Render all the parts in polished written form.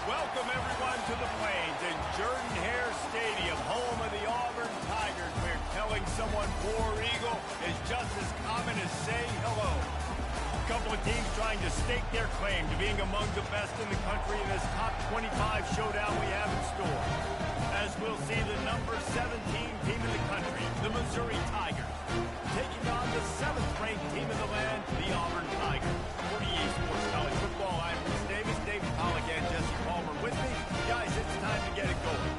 Welcome, everyone, to the Plains in Jordan-Hare Stadium, home of the Auburn Tigers, where telling someone War Eagle is just as common as saying hello. A couple of teams trying to stake their claim to being among the best in the country in this top 25 showdown we have in store. As we'll see the number 17 team in the country, the Missouri Tigers, taking on the 7th-ranked team in the land, the Auburn Tigers. For EA Sports College Football, I'm Bruce Davis, David Pollock, and Jesse Palmer with me. Guys, it's time to get it going.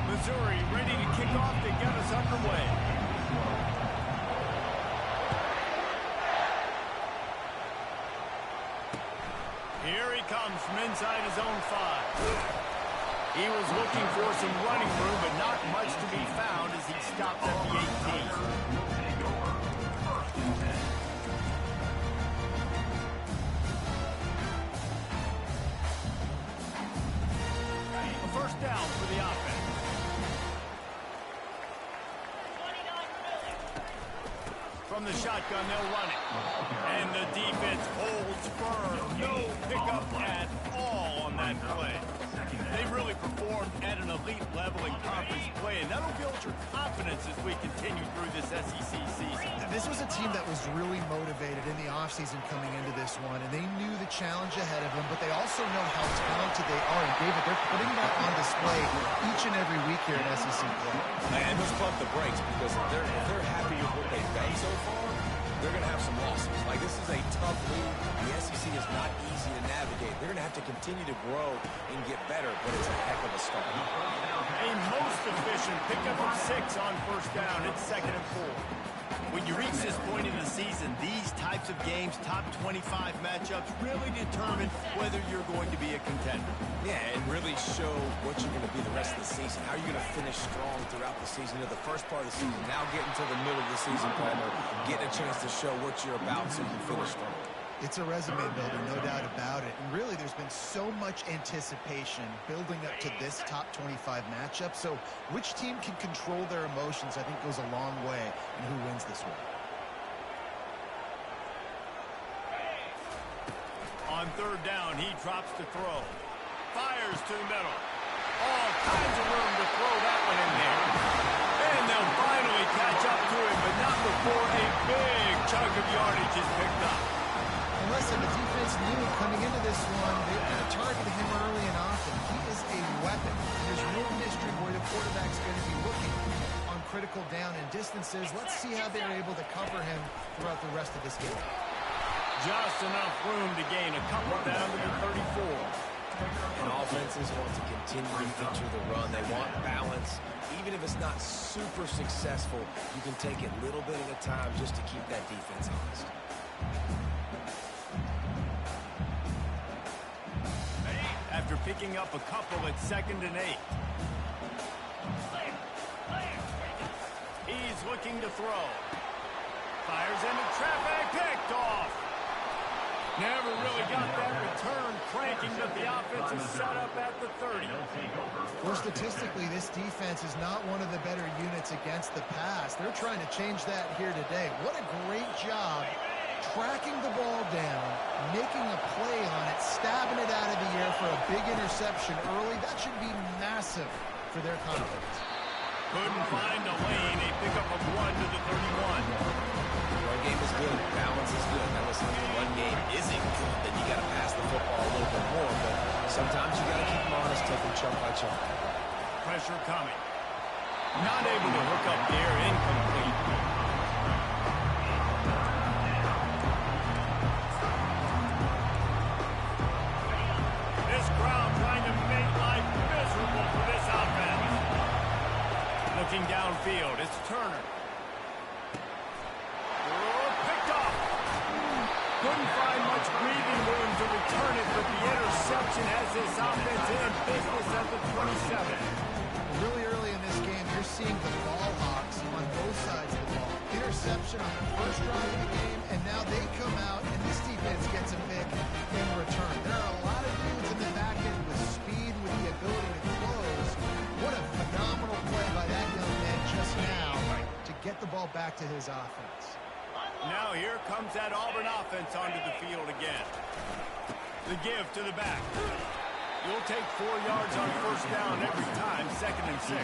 Missouri ready to kick off to get us underway. Here he comes from inside his own 5. He was looking for some running room, but not much to be found as he stops at the 18. A first down for the offense. From the shotgun, they'll run it. And the defense holds firm. No pickup at all on that play. They've really performed at an elite level in conference play, and that'll build your confidence as we continue through this SEC season. This was a team that was really motivated in the offseason coming into this one, and they knew the challenge ahead of them, but they also know how talented they are. And David, they're putting that on display each and every week here in SEC play. And let's pump the brakes, because if they're happy with what they've done so far, they're going to have some losses. Like, this is a tough league. The SEC is not easy to navigate. They're going to have to continue to grow and get better, but it's a heck of a start. A most efficient pickup of 6 on first down. It's 2nd and 4. When you reach this point in the season, these types of games, top 25 matchups, really determine whether you're going to be a contender. Yeah, and really show what you're going to be the rest of the season. How are you going to finish strong throughout the season, to the first part of the season, now getting to the middle of the season, Palmer, getting a chance to show what you're about so you can finish strong. It's a resume builder, no doubt about it. And really, there's been so much anticipation building up to this top 25 matchup. So which team can control their emotions, I think, goes a long way in who wins this one. On third down, he drops to throw. Fires to the middle. All kinds of room to throw that one in there. And they'll finally catch up to him, but not before a big chunk of yardage is picked up. Listen, the defense knew coming into this one, they were going to target him early and often. He is a weapon. There's no mystery where the quarterback's going to be looking on critical down and distances. Let's see how they're able to cover him throughout the rest of this game. Just enough room to gain a couple down to the 34. And offenses want to continue to feature the run. They want balance. Even if it's not super successful, you can take it little bit at a time just to keep that defense honest. After picking up a couple at 2nd and 8. He's looking to throw. Fires into traffic, picked off. Never really got that return cranking, but the offense is set up at the 30. Well, statistically, this defense is not one of the better units against the pass. They're trying to change that here today. What a great job tracking the ball down, making a play on it, stabbing it out of the air for a big interception early. That should be massive for their confidence. Couldn't find a lane. A pickup of 1 to the 31. The run game is good. Balance is good. Now, listen, if the run game isn't good, then you got to pass the football a little bit more. But sometimes you got to keep them honest, take them chunk by chunk. Pressure coming. Not able to hook up there. Incomplete. Looking downfield, it's Turner. Oh, picked off. Couldn't find much breathing room to return it, but the interception has this offense in business at the 27. Really early in this game, you're seeing the ball hawks on both sides of the ball. Interception on the first drive of the game, and now they come out, and this defense gets a pick in return. There are a lot of dudes in the back end with speed, with the ability to close. What a phenomenal play by that young man just now. to his offense. Now here comes that Auburn offense onto the field again. The give to the back. You'll take 4 yards on first down every time, 2nd and 6.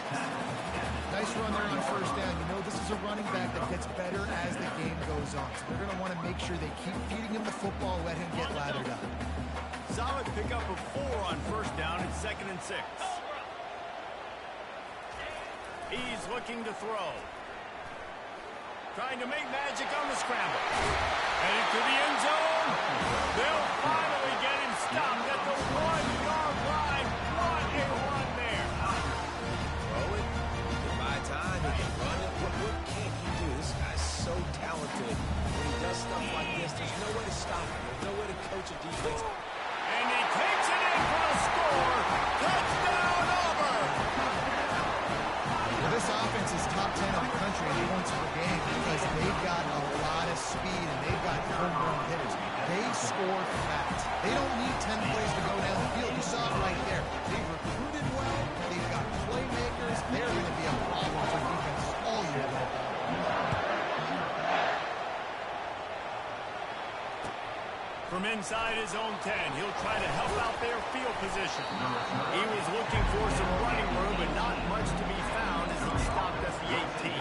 Nice run there on first down. You know this is a running back that gets better as the game goes on. So they're going to want to make sure they keep feeding him the football, let him get lathered up. Solid pickup of 4 on first down and 2nd and 6. He's looking to throw. Trying to make magic on the scramble. Headed to the end zone. They'll finally get him stopped at the 1-yard line. What a run there. Throw it. Goodbye time. He can run it. What can't he do? This guy's so talented. When he does stuff like this, there's no way to stop him. There's no way to coach a defense. And he takes it in for the score. Touchdown, Auburn. Well, this offense is top 10 in the country in points per game because they've got a lot of speed and they've got home run hitters. They score fast. They don't need 10 plays to go down the field. You saw it right there. They've recruited well. They've got playmakers. They're going to be a problem for defenses all year long. From inside his own 10, he'll try to help out their field position. He was looking for some running room, but not much to be found as he stopped at the 18.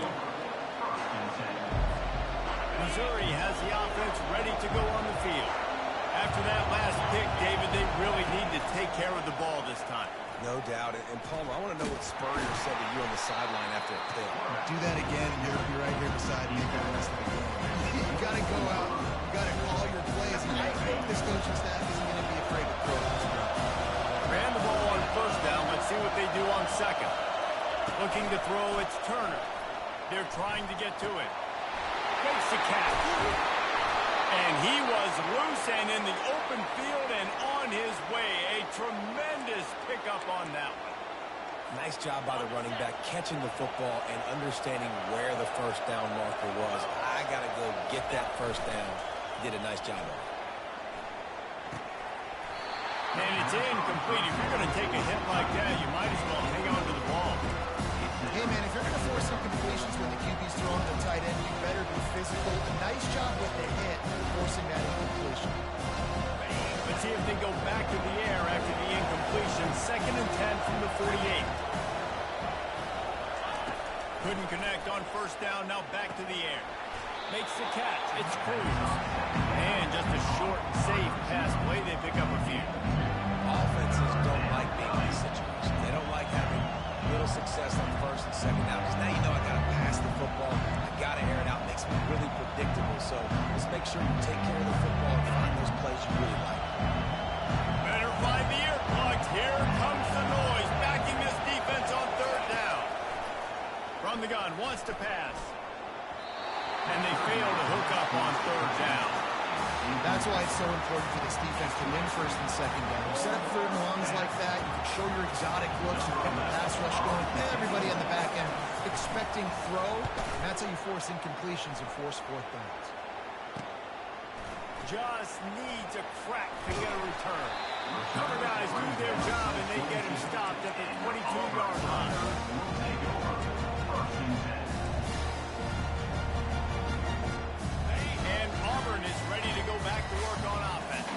Missouri has the offense ready to go on the field. After that last pick, David, they really need to take care of the ball this time. No doubt. And Palmer, I want to know what Spurrier said to you on the sideline after a pick. Do that again, and you'll be right here beside me for the rest of the game. You got to go out. You got to call your plays. And I think this coaching staff isn't going to be afraid to throw this route. Ran the ball on first down. Let's see what they do on second. Looking to throw, it's Turner. They're trying to get to it. Fakes the catch. And he was loose and in the open field and on his way. A tremendous pickup on that one. Nice job by the running back, catching the football and understanding where the first down marker was. I got to go get that first down. Did a nice job of it. And it's incomplete. If you're going to take a hit like that, you might as well hang on to the ball. Hey, man, if you're going to force incompletions when the QB's throwing the tight end, you better be physical. A nice job with the hit, forcing that incompletion. Let's see if they go back to the air after the incompletion. 2nd and 10 from the 48. Couldn't connect on first down. Now back to the air. Makes the catch. It's Cruz. And just a short and safe pass play. They pick up a few. Offenses don't like being in these situations. They don't like having little success on first and second down. Because now you know I got to pass the football. I got to air it out. Makes me really predictable. So let's make sure you take care of the football and find those plays you really like. Better find the ear plugs. Here comes the noise. Backing this defense on third down. From the gun. Wants to pass. And they fail to hook up on third down. That's why it's so important for this defense to win first and second down. You set up third and longs like that, you can show your exotic looks, you get the pass rush going, everybody on the back end expecting throw, and that's how you force incompletions and force fourth downs. Just needs a crack to get a return. Cover guys do their job, and they get him stopped at the 22-yard line. And Auburn is ready to go back to work on offense.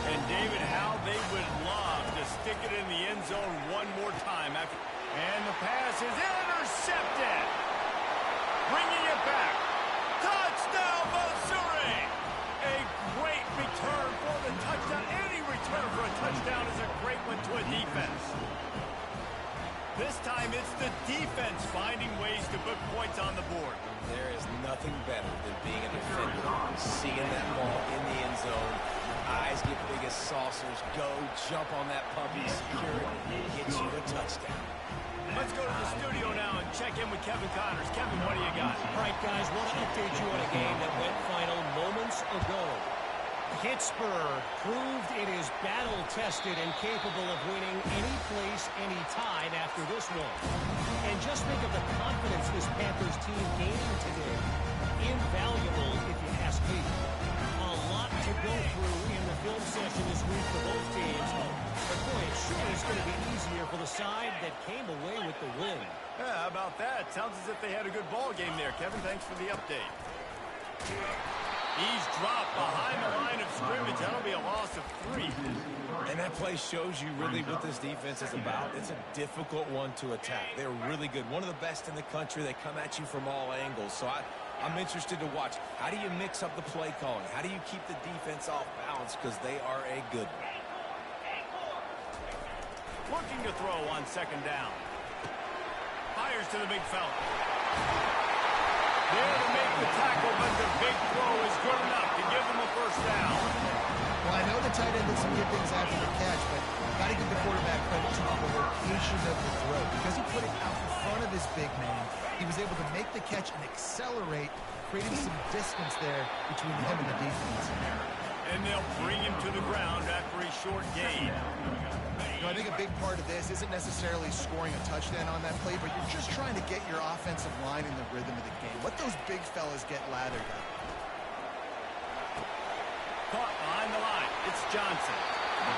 And David, how they would love to stick it in the end zone one more time. And the pass is intercepted. Bringing it back. Touchdown, Missouri! A great return for the touchdown. Any return for a touchdown is a great one to a defense. This time it's the defense finding ways to put points on the board. There is nothing better than being a defender, seeing that ball in the end zone. Eyes get big as saucers. Go, jump on that puppy, secure it, and get you a touchdown. Let's go to the studio now and check in with Kevin Connors. Kevin, what do you got? All right, guys, want to update you on a game that went final moments ago. Pittsburgh proved it is battle-tested and capable of winning any place, any time after this one. And just think of the confidence this Panthers team gaining today. Invaluable, if you ask me. A lot to go through in the film session this week for both teams. But boy, it sure is going to be easier for the side that came away with the win. Yeah, how about that? Sounds as if they had a good ball game there, Kevin. Thanks for the update. He's dropped behind the line of scrimmage. That'll be a loss of 3. And that play shows you really what this defense is about. It's a difficult one to attack. They're really good. One of the best in the country. They come at you from all angles. So I'm interested to watch. How do you mix up the play calling? How do you keep the defense off balance? Because they are a good one. Looking to throw on second down. Fires to the big fella. There to make the tackle, but the big throw is good enough to give them a first down. Well, I know the tight end did some good things after the catch, but got to give the quarterback credit to the location of the throw. Because he put it out in front of his big man, he was able to make the catch and accelerate, creating some distance there between him and the defense. And they'll bring him to the ground after a short gain. You know, I think a big part of this isn't necessarily scoring a touchdown on that play, but you're just trying to get your offensive line in the rhythm of the game. Let those big fellas get lathered up. Caught behind the line. It's Johnson.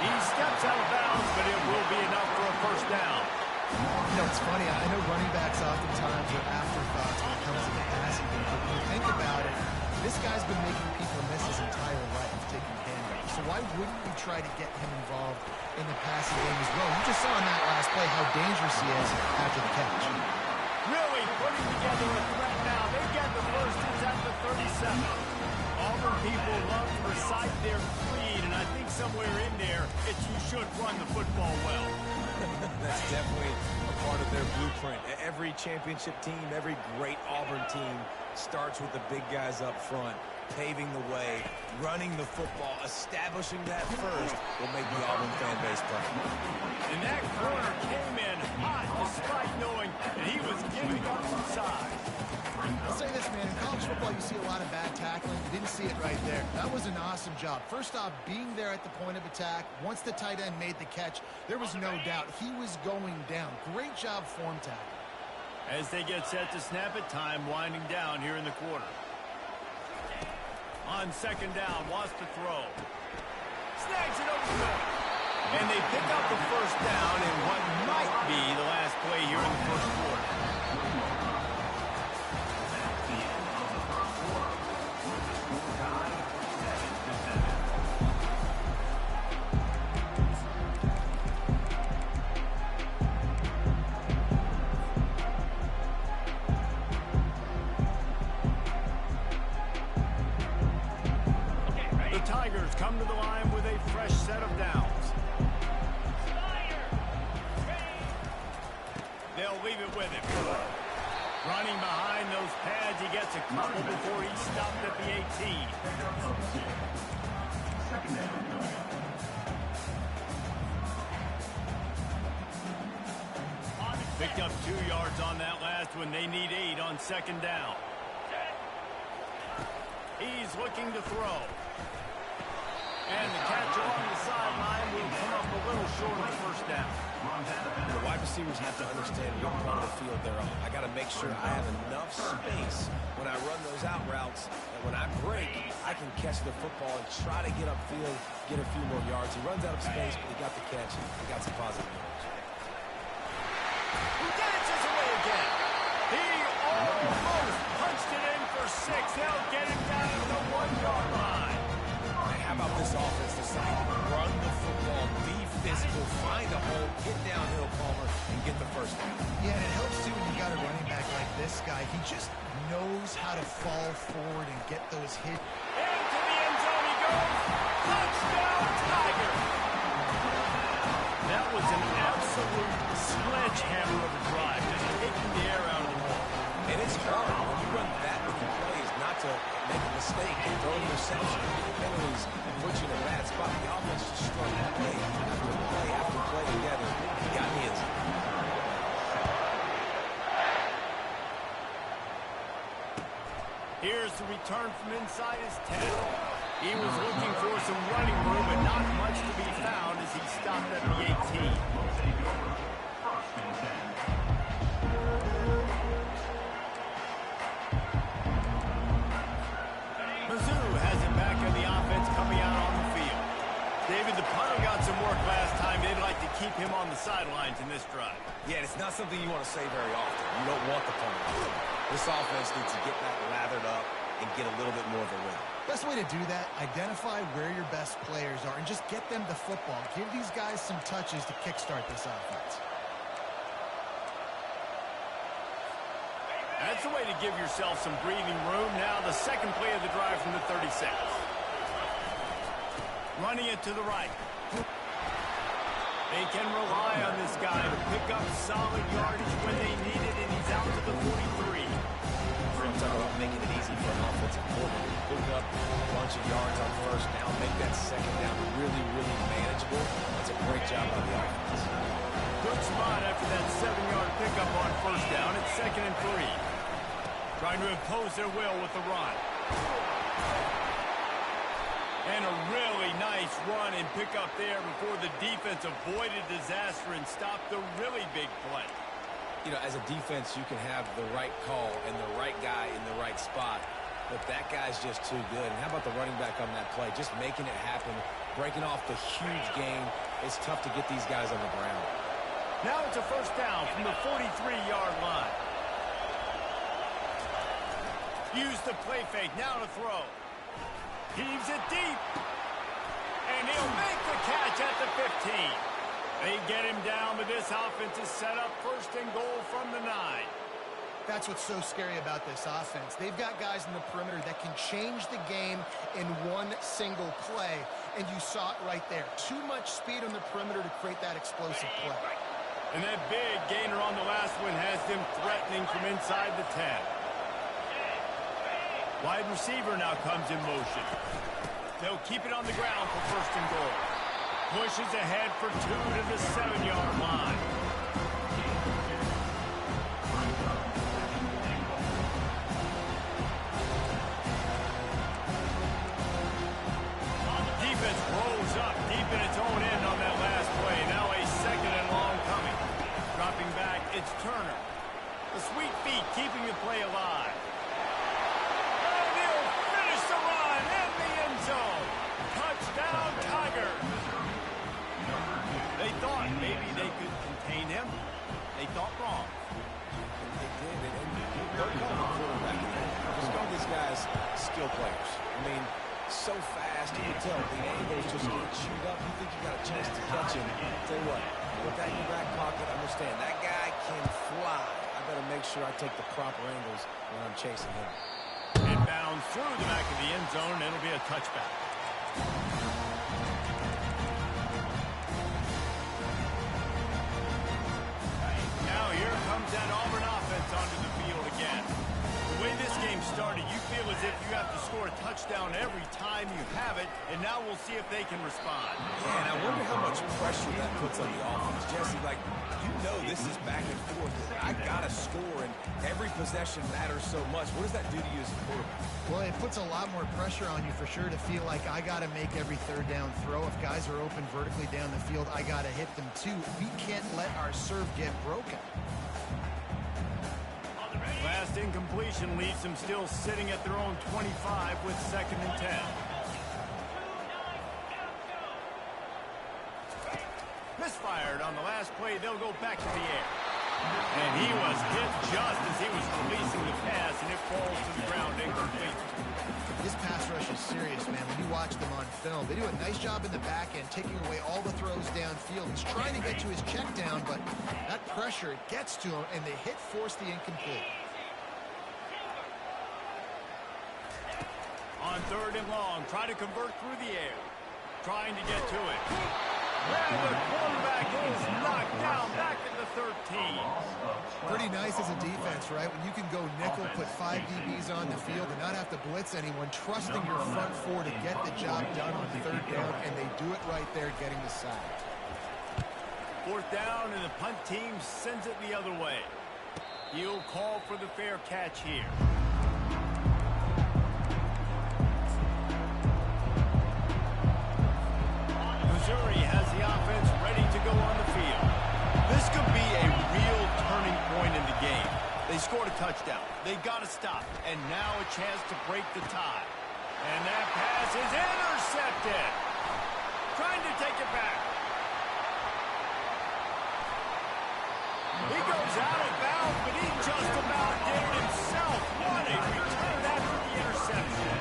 He steps out of bounds, but it will be enough for a first down. You know, it's funny. I know running backs oftentimes are afterthoughts when it comes to the passing game, but when you think about it, this guy's been making people miss his entire life taking handoffs. So why wouldn't you try to get him involved in the passing game as well? You just saw in that last play how dangerous he is after the catch. Really putting together a threat now. They get the first. It's at the 37. Auburn people love to recite their creed, and I think somewhere in there, it's you should run the football well. That's definitely a part of their blueprint. Every championship team, every great Auburn team starts with the big guys up front, paving the way, running the football, establishing that first will make the Auburn fan base proud. And that corner came in hot despite knowing that he was giving up some size. I'll say this, man. In college football, you see a lot of bad tackling. You didn't see it right there. That was an awesome job. First off, being there at the point of attack. Once the tight end made the catch, there was no doubt he was going down. Great job form tackle. As they get set to snap it, time winding down here in the quarter. On second down, wants to throw. Snags it over the middle. And they pick up the first down in what might be the last play here in the first quarter. Come to the line with a fresh set of downs. They'll leave it with him. Running behind those pads, he gets a couple before he's stopped at the 18. Picked up 2 yards on that last one. They need 8 on second down. He's looking to throw. And the catch along the sideline will come up a little short of the first down. The wide receivers have to understand what part of the field they're on. I got to make sure I have enough space when I run those out routes that when I break, I can catch the football and try to get upfield, get a few more yards. He runs out of space, but he got the catch. He got some positive yards. Who dances away again? He almost punched it in for 6. They'll get him down to the 1-yard line. How about this offense deciding to run the football, be physical, find a hole, get downhill, Palmer, and get the first down? Yeah, and it helps, too, when you got a running back like this guy. He just knows how to fall forward and get those hits. Into the end zone he goes. Touchdown, Tiger. That was an absolute sledgehammer of a drive, just taking the air out of the ball. And it's hard when you run that many plays not to make a mistake and throw an interception. Penalties put you in a bad spot. The offense just strung play after play after play together. He got me in. Here's the return from inside his 10. He was looking for some running room, but not much to be found as he stopped at the 18. Mizzou has it back in the offense coming out on the field. David, the punter got some work last time. They'd like to keep him on the sidelines in this drive. Yeah, it's not something you want to say very often. You don't want the penalty. This offense needs to get back lathered up and get a little bit more of a rhythm. Best way to do that, identify where your best players are and just get them the football. Give these guys some touches to kickstart this offense. That's the way to give yourself some breathing room. Now the second play of the drive from the 36. Running it to the right. They can rely on this guy to pick up solid yardage when they need it, and he's out to the 43. We're talking about making it easy for an offensive coordinator. Pick up a bunch of yards on first down, make that second down really, really manageable. That's a great job by the offense. Good spot after that 7-yard pickup on first down. It's 2nd and 3. Trying to impose their will with the run. And a really nice run and pick up there before the defense avoided disaster and stopped the really big play. You know, as a defense, you can have the right call and the right guy in the right spot, but that guy's just too good. And how about the running back on that play? Just making it happen, breaking off the huge gain. It's tough to get these guys on the ground. Now it's a first down from the 43-yard line. Use the play fake, now to throw. Heaves it deep. And he'll make the catch at the 15. They get him down, but this offense is set up 1st and goal from the 9. That's what's so scary about this offense. They've got guys in the perimeter that can change the game in one single play, and you saw it right there. Too much speed on the perimeter to create that explosive play. And that big gainer on the last one has them threatening from inside the 10. Wide receiver now comes in motion. They'll keep it on the ground for 1st and goal. Pushes ahead for 2 to the 7-yard line. Defense rolls up deep in its own end on that last play. Now a 2nd and long coming. Dropping back, it's Turner. The sweet feet keeping the play alive. Touchdown, Tigers. They thought maybe they could contain him. They thought wrong. They did, and don't call the quarterback. Just call these guys skill players. I mean, so fast, you can tell the angles just get chewed up. You think you got a chance to catch him. Tell you what, put that in your back pocket. Understand, that guy can fly. I better make sure I take the proper angles when I'm chasing him. Inbound through the back of the end zone, and it'll be a touchback. Now here comes that Auburn offense onto the field again. The way this game started, you feel as if you have to score a touchdown every time you have it, and now we'll see if they can respond. Yeah, and I wonder how much pressure that puts on the offense. Jesse, like, you know this is back and forth. I got to score, and every possession matters so much. What does that do to you as a quarterback? Well, it puts a lot more pressure on you for sure to feel like I got to make every 3rd down throw. If guys are open vertically down the field, I got to hit them too. We can't let our serve get broken. Last incompletion leaves them still sitting at their own 25 with 2nd and 10. Misfired on the last play. They'll go back to the air. And he was hit just as he was releasing the pass, and it falls to the ground incomplete. This pass rush is serious, man. When you watch them on film, they do a nice job in the back end, taking away all the throws downfield. He's trying to get to his check down, but that pressure gets to him, and the hit forced the incomplete. On 3rd and long, try to convert through the air. Trying to get to it. And the quarterback is knocked down back at the 13. Pretty nice as a defense, right? When you can go nickel, put 5 DBs on the field and not have to blitz anyone, trusting your front 4 to get the job done on 3rd down, and they do it right there, getting the sack. 4th down, and the punt team sends it the other way. He'll call for the fair catch here. Missouri has the offense ready to go on the field. This could be a real turning point in the game. They scored a touchdown. They got to stop. And now a chance to break the tie. And that pass is intercepted. Trying to take it back. He goes out of bounds, but he just about did it himself. What a return after the interception.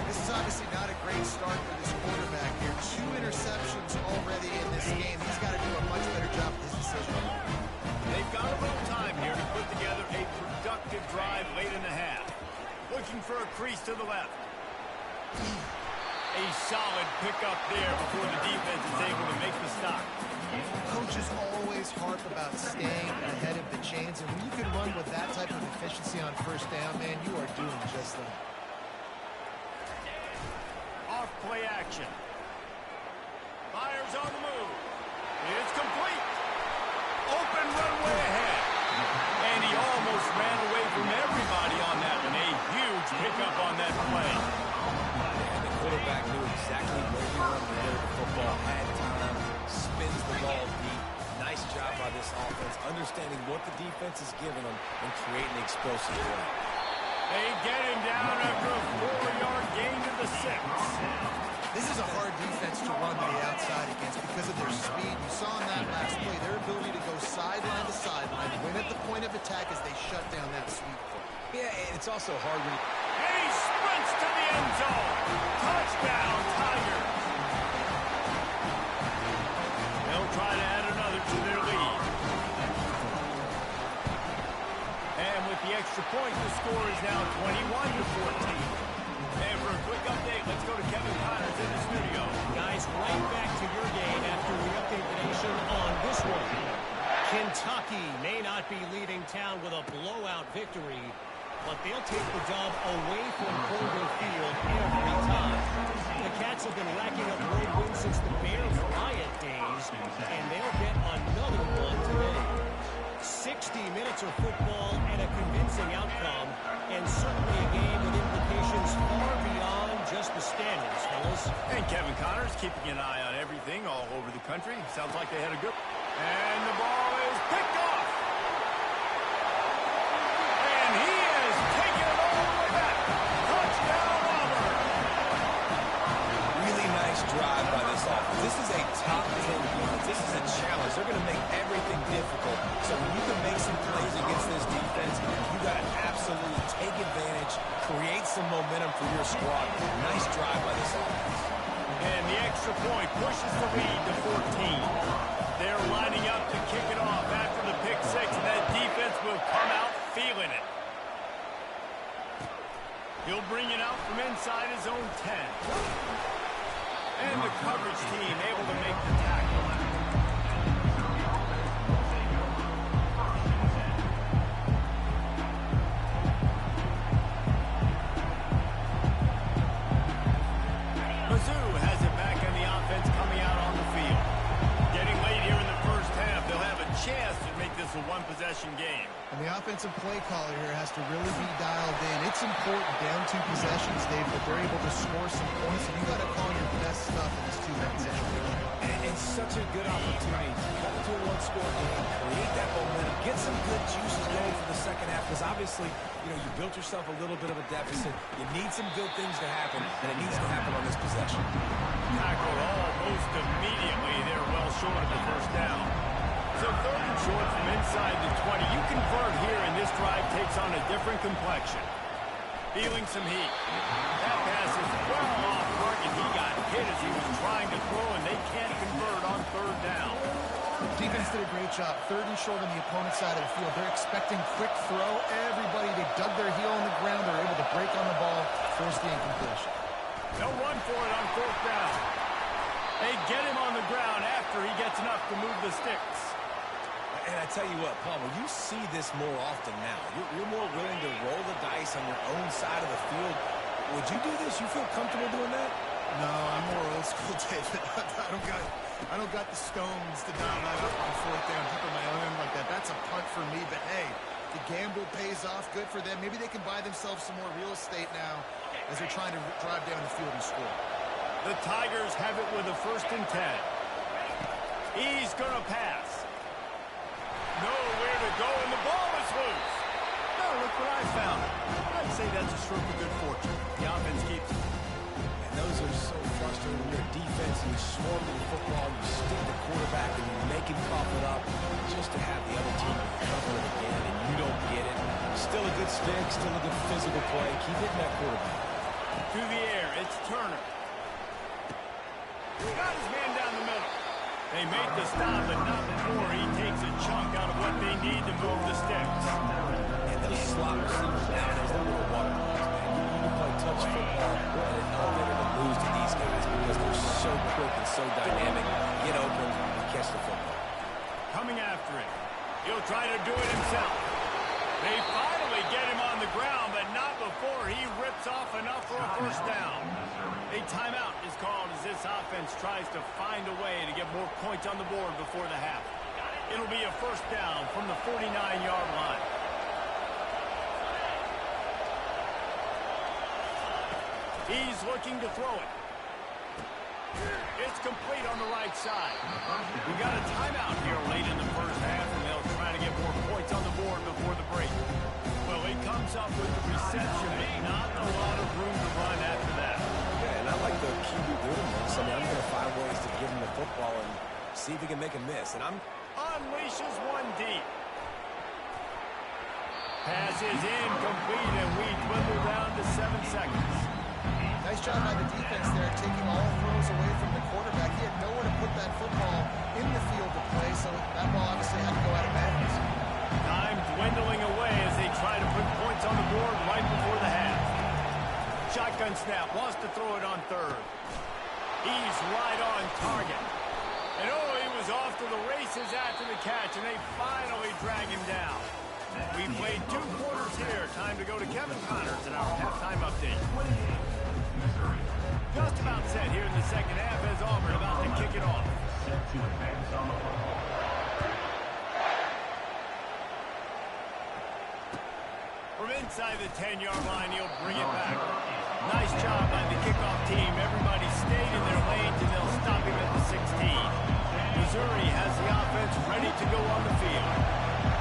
This is obviously not a great start for this quarterback here. 2 interceptions already in this game. He's got to do a much better job with his decision. They've got a little time here to put together a productive drive late in the half. Looking for a crease to the left. A solid pickup there before the defense is able to make the stop. Coaches always harp about staying ahead of the chains, and when you can run with that type of efficiency on first down, man, you are doing just that. Off play action. Fires on the move. It's complete. Open runway ahead. And he almost ran away from everybody on that one. A huge pickup on that play. And the quarterback knew exactly where he wanted to go with the football, had time, spins the ball deep. Nice job by this offense, understanding what the defense is giving them and creating the explosive play. They get him down after a 4-yard gain to the 6. This is a hard defense to run to the outside against because of their speed. You saw in that last play their ability to go sideline to sideline, win at the point of attack as they shut down that sweep foot. Yeah, and it's also hard when And he sprints to the end zone. Touchdown, Tigers. They'll try to add another to their lead. And with the extra point, the score is now 21-14. And for a quick update, let's go to Kevin Connors in the studio. Guys, right back to your game after we update the nation on this one. Kentucky may not be leaving town with a blowout victory, but they'll take the dub away from Colgan Field every time. The Cats have been racking up road wins since the Bears riot days, and they'll get another one today. 60 minutes of football and a convincing outcome, and certainly a game with implications far beyond just the standings, fellas. And Kevin Connors keeping an eye on everything all over the country. Sounds like they had a good... And the ball is picked off. And he is taking it all the way back. Touchdown, Auburn. really nice drive by this offense. This is a top 10 defense. This is a challenge. They're going to make everything difficult. So when you can make some plays against this defense, you got to absolutely take advantage, create some momentum for your squad. Nice drive by this offense. And the extra point pushes the lead to 14. They're lining up to kick it off after the pick six, and that defense will come out feeling it. He'll bring it out from inside his own 10. And the coverage team able to make the tackle. Mizzou has it back in the offense coming out on the field. Getting late here in the first half, they'll have a chance to make this a one-possession game. And the offensive play caller here has to really be dialed in. It's important down 2 possessions, Dave, but they're able to score some points, and you got to call your best stuff in this 2-minute situation. And it's such a good opportunity to come to a one-score game, create that momentum, get some good juices going for the second half, because obviously, you built yourself a little bit of a deficit. You need some good things to happen, and it needs to happen on this possession. Tackled almost immediately. They're well short of the first down. So 3rd and short from inside the 20. You convert here, and this drive takes on a different complexion. Feeling some heat. That pass is well off target. He got hit as he was trying to throw, and they can't convert on 3rd down. Defense did a great job. 3rd and short on the opponent's side of the field. They're expecting quick throw. Everybody, they dug their heel on the ground. They're able to break on the ball, force the incompletion. They'll run for it on 4th down. They get him on the ground after he gets enough to move the sticks. And I tell you what, Palmer, you see this more often now. You're more willing to roll the dice on your own side of the field. Would you do this? You feel comfortable doing that? No, I'm more old school, David. I don't got the stones to dial that up on 4th down, keeping my own end like that. That's a punt for me, but hey, the gamble pays off. Good for them. Maybe they can buy themselves some more real estate now as they're trying to drive down the field and score. The Tigers have it with a 1st and 10. He's going to pass. Nowhere to go, and the ball is loose. Oh, look what I found. I'd say that's a stroke of good fortune. The offense keeps it. And those are so frustrating when you're a defense and you swarm to the football, you stick the quarterback, and you make him cough it up just to have the other team good stick, still a good physical play. Keep hitting that quarterback. To the air, it's Turner. Got his man down the middle. They make the stop, but not before he takes a chunk out of what they need to move the sticks. And those slot receivers nowadays, they're little watermelons, man. You play touch football, we're at an elevator to lose to these guys because they're so quick and so dynamic. Get open and catch the football. Coming after it. He'll try to do it himself. They finally get him on the ground, but not before he rips off enough for a first down. A timeout is called as this offense tries to find a way to get more points on the board before the half. It'll be a first down from the 49-yard line. He's looking to throw it. It's complete on the right side. We got a timeout here late in the first half, and they'll try to get more points on the board before the break. Well, he comes up with the reception, but not a lot of room to run after that. Yeah, and I like the QB doing this. I mean, I'm going to find ways to give him the football and see if he can make a miss. And Unleashes one deep. Pass is incomplete, and we dwindle down to 7 seconds. Nice job by the defense there, taking all throws away from the quarterback. He had nowhere to put that football in the field to play, so that ball obviously had to go out of bounds. Time dwindling away as they try to put points on the board right before the half. Shotgun snap, wants to throw it on third. He's right on target. And oh, he was off to the races after the catch, and they finally drag him down. We played 2 quarters here. Time to go to Kevin Connors in our halftime update. Just about set here in the second half as Auburn about to kick it off. From inside the 10-yard line, he'll bring it back. Nice job by the kickoff team. Everybody stayed in their lanes, and they'll stop him at the 16. Missouri has the offense ready to go on the field.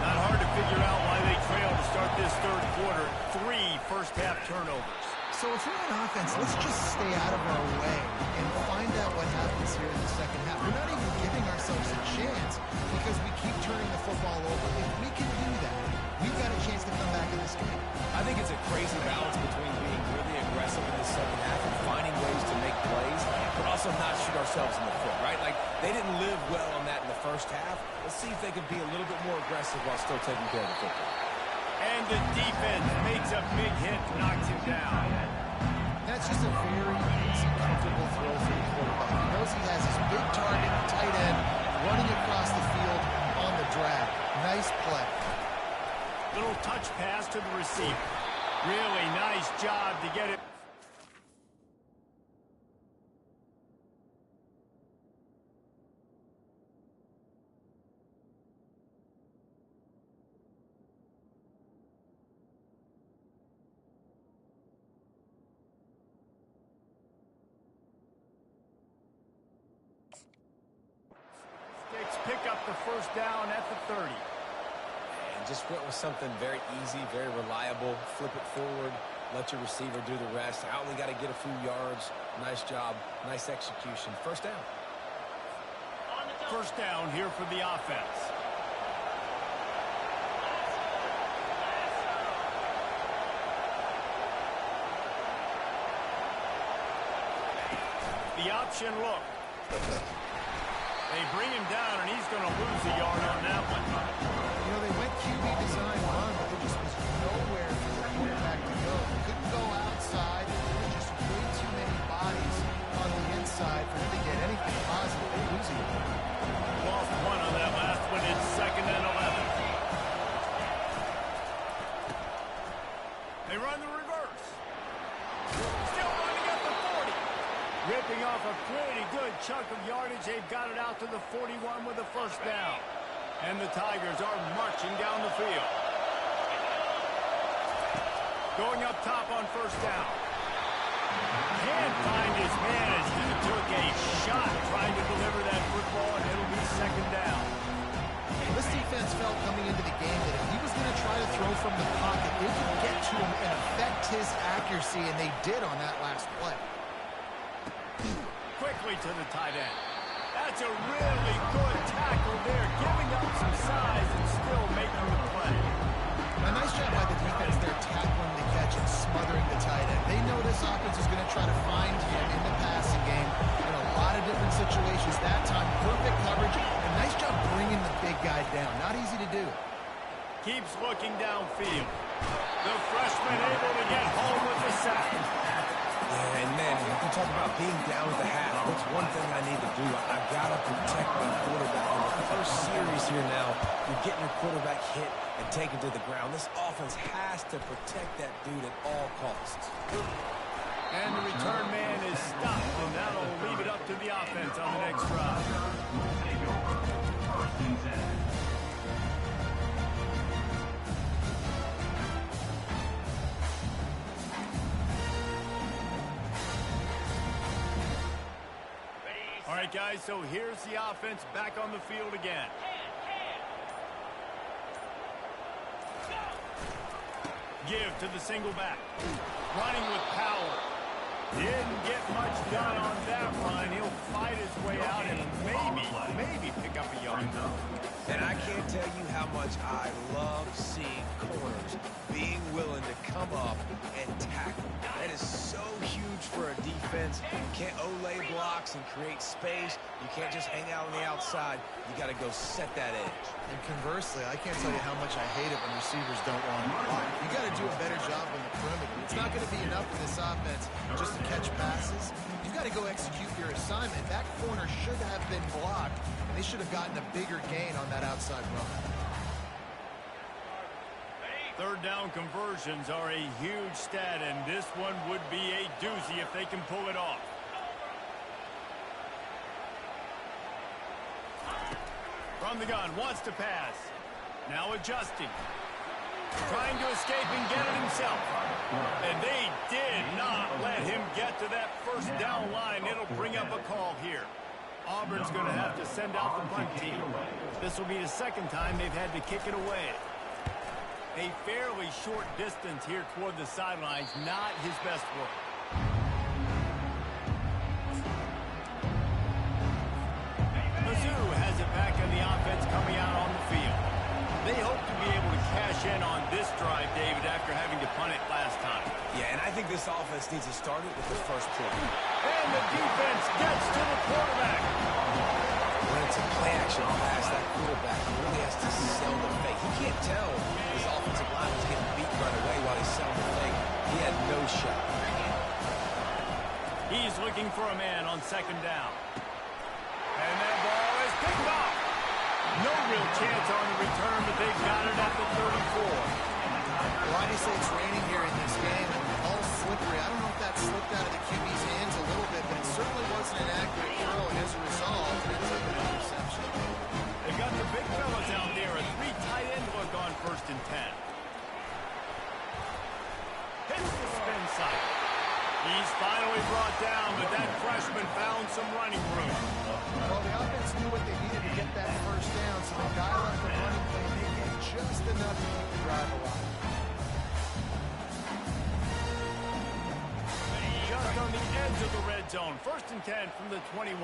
Not hard to figure out why they trail to start this third quarter. 3 first-half turnovers. So if we're on offense, let's just stay out of our way and find out what happens here in the second half. We're not even giving ourselves a chance because we keep turning the football over. If we can do that, we've got a chance to come back in this game. I think it's a crazy balance between being really aggressive in the second half and finding ways to make plays, but also not shoot ourselves in the foot, right? Like, they didn't live well on that in the first half. Let's see if they can be a little bit more aggressive while still taking care of the football. And the defense makes a big hit, knocks him down. That's just a very easy, comfortable throw for the quarterback. He knows he has his big target, tight end, running across the field on the drag. Nice play. Little touch pass to the receiver. Really nice job to get it. Pick up the first down at the 30. And just went with something very easy, very reliable. Flip it forward, let your receiver do the rest. I only got to get a few yards. Nice job, nice execution. First down. First down here for the offense. The option look. They bring him down, and he's going to lose a yard on that one. You know, they went QB design run, but there just was nowhere for the quarterback to go. They couldn't go outside. There were just way too many bodies on the inside for him to get anything positive. They're losing it. Lost one on that last one. It's 2nd and 11. They run the reverse. Still running at the 40. Ripping off a pretty good chunk of yardage. They've got it out to the 41 with a first down. And the Tigers are marching down the field. Going up top on first down. Can't find his man as he took a shot trying to deliver that football, and it'll be 2nd down. This defense felt coming into the game that if he was going to try to throw from the pocket, they could get to him and affect his accuracy, and they did on that last play. Quickly to the tight end. That's a really good tackle there, giving up some size and still making the play. A nice job by the defense there, down. Not easy to do. Keeps looking downfield. The freshman able to get home with the sack. Yeah, and man, you can talk about being down at the half. That's one thing I need to do. I've got to protect my quarterback. In the first series here now, you're getting your quarterback hit and taken to the ground. This offense has to protect that dude at all costs. And the return man is stopped, and that'll leave it up to the offense on the next drive. All right, guys, so here's the offense back on the field again. Give to the single back. Running with power. Didn't get much done on that run. He'll fight his way out and maybe pick up a yard. And I can't tell you how much I love seeing corners being willing to come up and tackle. That is so huge for a defense. You can't olay blocks and create space. You can't just hang out on the outside. You got to go set that edge. And conversely, I can't tell you how much I hate it when receivers don't want to block. You got to do a better job on the perimeter. It's not going to be enough for this offense just to catch passes. You got to go execute your assignment. That corner should have been blocked, and they should have gotten a bigger gain on that outside run. Third down conversions are a huge stat, and this one would be a doozy if they can pull it off. From the gun, wants to pass. Now adjusting. Trying to escape and get it himself. And they did not let him get to that first down line. It'll bring up a call here. Auburn's going to have to send out the punt team. This will be the second time they've had to kick it away. A fairly short distance here toward the sidelines, not his best work. Mizzou has it back in the offense coming out on the field. They hope to be able to cash in on this drive, David, after having to punt it last time. Yeah, and I think this offense needs to start it with the first play. And the defense gets to the quarterback. When it's a play action pass, that quarterback really has to sell the fake. He can't tell his offensive line was getting beat right away while he's selling the fake. He had no shot. He's looking for a man on second down. And that ball is picked off. No real chance on the return, but they've got it at the 34. Well, obviously it's raining here in this game, and all slippery. I don't know if that slipped out of the QB's hands a little bit, but it certainly wasn't an accurate throw, and as a result, it's an interception. They've got the big fellas out there. A three tight end look on 1st and 10. Hits the spin cycle. He's finally brought down, but that freshman found some running room. Well, the offense knew what they needed to get that first down, so they dial up the running play, and they get just enough to keep the drive alive. Just on the edge of the red zone. 1st and 10 from the 21.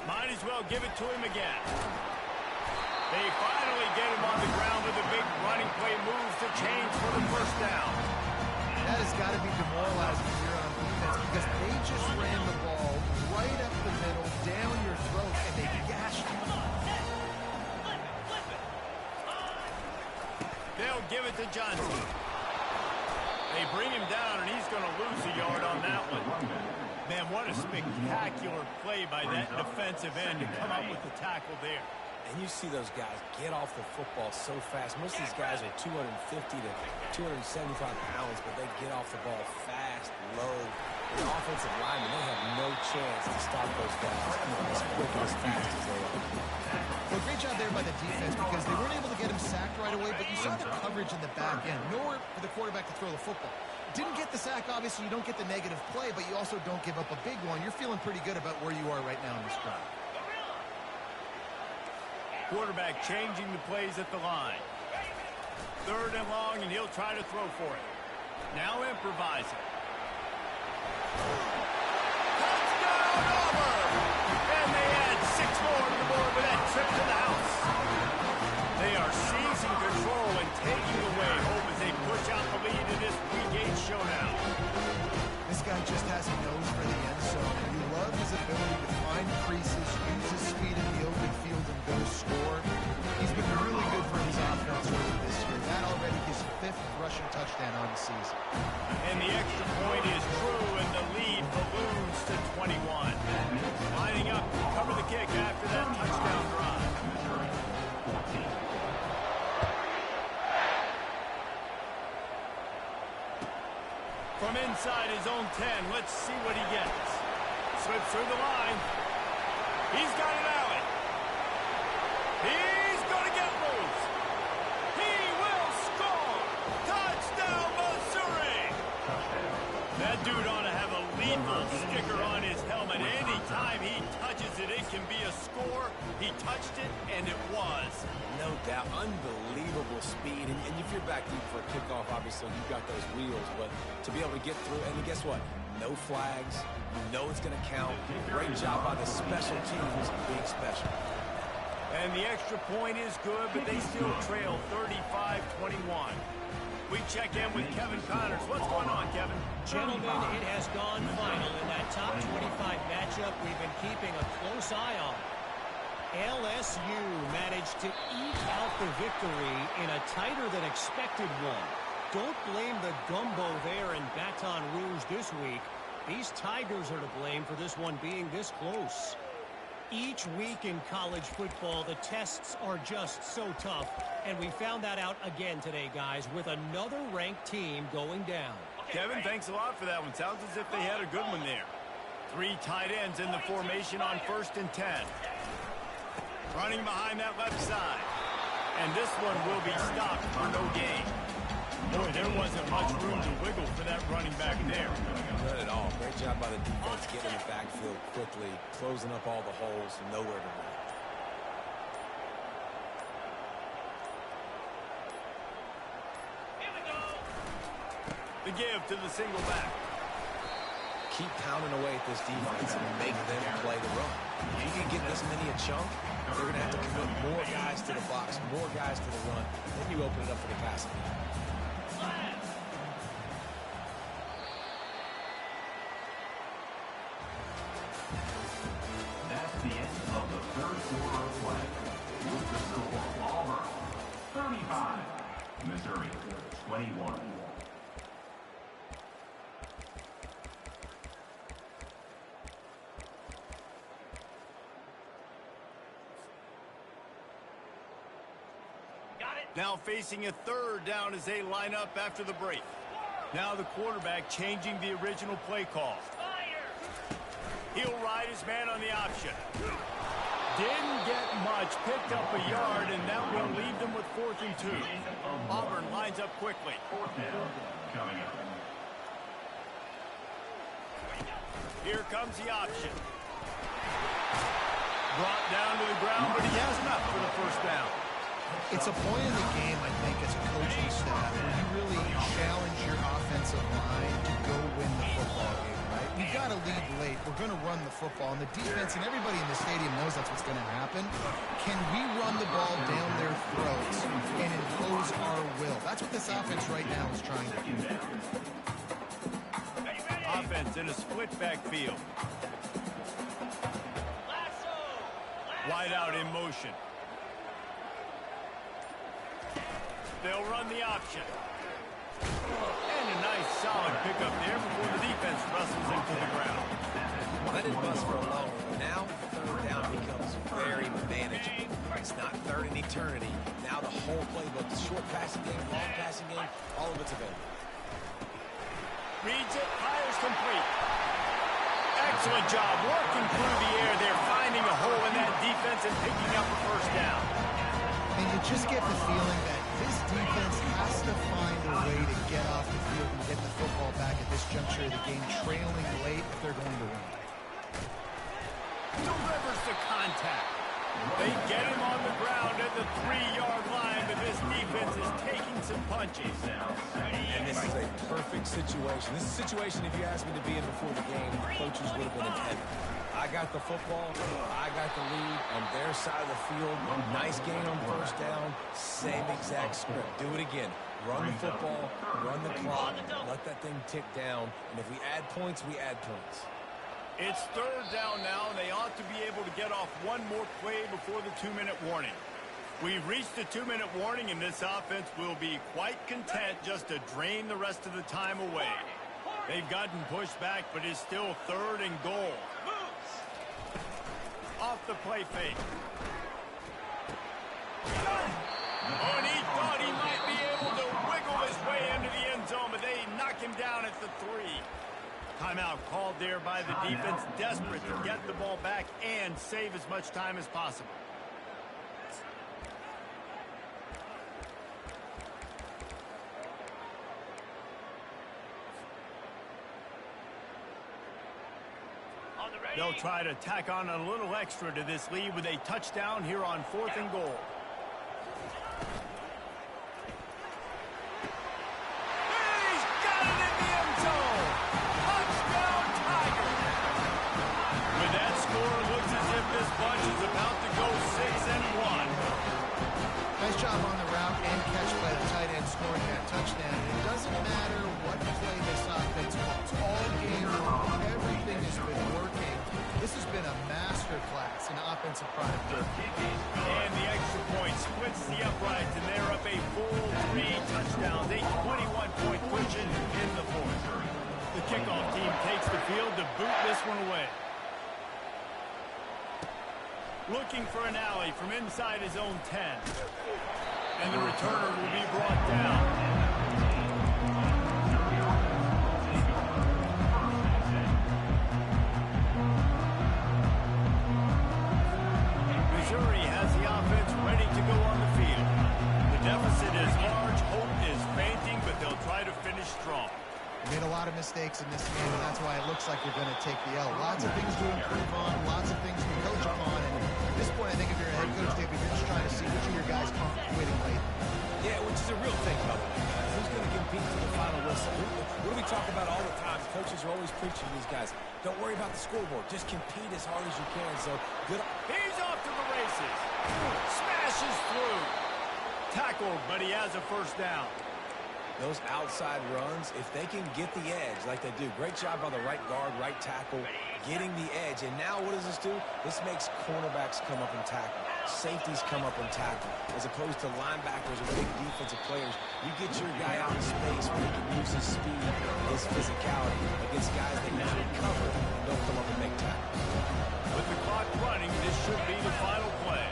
Might as well give it to him again. They finally get him on the ground with a big running play, moves to change for the first down. That has got to be demoralizing when you're on defense because they just ran the ball right up the middle, down your throat, and they gashed you. They'll give it to Johnson. They bring him down, and he's going to lose a yard on that one. Man, what a spectacular play by that defensive end to come up with the tackle there. And you see those guys get off the football so fast. Most of these guys are 250 to 275 pounds, but they get off the ball fast, low. The offensive linemen, they have no chance to stop those guys as quick and as fast as they are. Well, great job there by the defense because they weren't able to get him sacked right away, but you saw the coverage in the back end. Nowhere for the quarterback to throw the football. Didn't get the sack, obviously. You don't get the negative play, but you also don't give up a big one. You're feeling pretty good about where you are right now in this drive. Quarterback changing the plays at the line. 3rd and long, and he'll try to throw for it. Now improvising. Touchdown, Auburn! And they add 6 more to the board with that trip to the house. They are seizing control and taking away hope as they push out the lead in this Week 8 showdown. This guy just has a nose for the end zone, and you love his ability to find creases, use his speed in the inside his own 10. Let's see what he gets. Slips through the line. He's got an alley. He's going to get loose. He will score. Touchdown, Missouri. That dude ought to have a lethal sticker on his helmet. Anytime he touches it, it can be a score. He touched it, and it was. No doubt. Unbelievable speed. And if you're back deep for a kickoff, obviously you've got those wheels. But to be able to get through, and guess what? No flags. You know it's going to count. Great job by the special teams being special. And the extra point is good, but they still trail 35-21. We check in with Kevin Connors. What's going on, Kevin? Gentlemen, it has gone final in that top 25 matchup we've been keeping a close eye on. LSU managed to eke out the victory in a tighter than expected one. Don't blame the gumbo there in Baton Rouge this week. These Tigers are to blame for this one being this close. Each week in college football, the tests are just so tough, and we found that out again today, guys, with another ranked team going down. Kevin, thanks a lot for that one. Sounds as if they had a good one there. 3 tight ends in the formation on 1st and 10. Running behind that left side. And this one will be stopped for no gain. Boy, there wasn't much room to wiggle for that running back there. Not at all. Great job by the defense getting in the backfield quickly, closing up all the holes, nowhere to run. The give to the single back. Keep pounding away at this defense and make them play the run. If you can get this many a chunk, they're going to have to commit more guys to the box, more guys to the run. Then you open it up for the passing game. That's the end of the third quarter of play. With the score, Auburn 35, Missouri 21. Now facing a 3rd down as they line up after the break. Now the quarterback changing the original play call. He'll ride his man on the option. Didn't get much, picked up a yard, and that will leave them with 4th and 2. Auburn lines up quickly. 4th down coming up. Here comes the option. Brought down to the ground, but he has enough for the 1st down. It's a point in the game, I think, as a coaching staff, where you really challenge your offensive line to go win the football game, right? We got to lead late. We're going to run the football. And the defense and everybody in the stadium knows that's what's going to happen. Can we run the ball down their throats and impose our will? That's what this offense right now is trying to do. Offense in a split backfield. Wide out in motion. They'll run the option. And a nice solid pickup there before the defense wrestles into the ground. Let it bust for a long one. Now, 3rd down becomes very manageable. It's not 3rd in eternity. Now the whole playbook, the short passing game, long passing game, all of it's available. Reads it, fires complete. Excellent job working through the air there, finding a hole in that defense and picking up the 1st down. And you just get the feeling that this defense has to find a way to get off the field and get the football back at this juncture of the game, trailing late if they're going to win. Delivers the contact. They get him on the ground at the 3-yard line, but this defense is taking some punches. And this is a perfect situation. This is a situation, if you asked me to be in before the game, the coaches would have been in heaven. I got the football. I got the lead on their side of the field. Nice gain on 1st down. Same exact script. Do it again. Run the football, run the clock, let that thing tick down. And if we add points, we add points. It's 3rd down now, and they ought to be able to get off one more play before the 2-minute warning. We've reached the 2-minute warning, and this offense will be quite content just to drain the rest of the time away. They've gotten pushed back, but it's still 3rd and goal. Off the play fake. Oh, and he thought he might be able to wiggle his way into the end zone, but they knocked track him down at the 3. Timeout called there by the defense, desperate to get the ball back and save as much time as possible. They'll try to tack on a little extra to this lead with a touchdown here on 4th and goal. He's got it in the end zone. Touchdown, Tiger. With that score, it looks as if this bunch is about to go 6-1. Nice job on the route and catch by the tight end scoring that touchdown. And it doesn't matter what play this offense calls. All game long, everything has been working. This has been a masterclass in offensive productivity. And the extra point splits the uprights, and they're up a full 3 touchdowns, a 21-point cushion in the 4th. The kickoff team takes the field to boot this one away. Looking for an alley from inside his own 10. And the returner will be brought down. Missouri has the offense ready to go on the field. The deficit is large, hope is fainting, but they'll try to finish strong. Made a lot of mistakes in this game, and that's why it looks like you're going to take the L. Lots of things to improve on, lots of things to coach upon, and at this point, I think if you're a head coach, David, you're just trying to see which of your guys can't quit late. Yeah, which is a real thing, by the way, guys. Who's going to compete to the final whistle? What do we talk about all the time? Coaches are always preaching to these guys. Don't worry about the scoreboard. Just compete as hard as you can. So, good. He's off to the races. Smashes through. Tackled, but he has a first down. Those outside runs, if they can get the edge like they do, great job by the right guard, right tackle, getting the edge. And now what does this do? This makes cornerbacks come up and tackle. Safeties come up and tackle. As opposed to linebackers or big defensive players, you get your guy out in space where he can use his speed, his physicality against guys that usually cover and don't come up and make tackles. With the clock running, this should be the final play.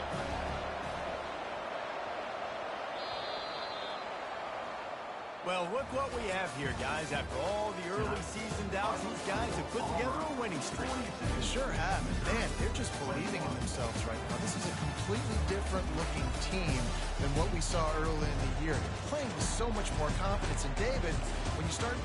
Well, look what we have here, guys. After all the early season doubts, these guys have put together a winning streak. They sure have. And man, they're just believing in themselves right now. This is a completely different looking team than what we saw early in the year. They're playing with so much more confidence. And David, when you start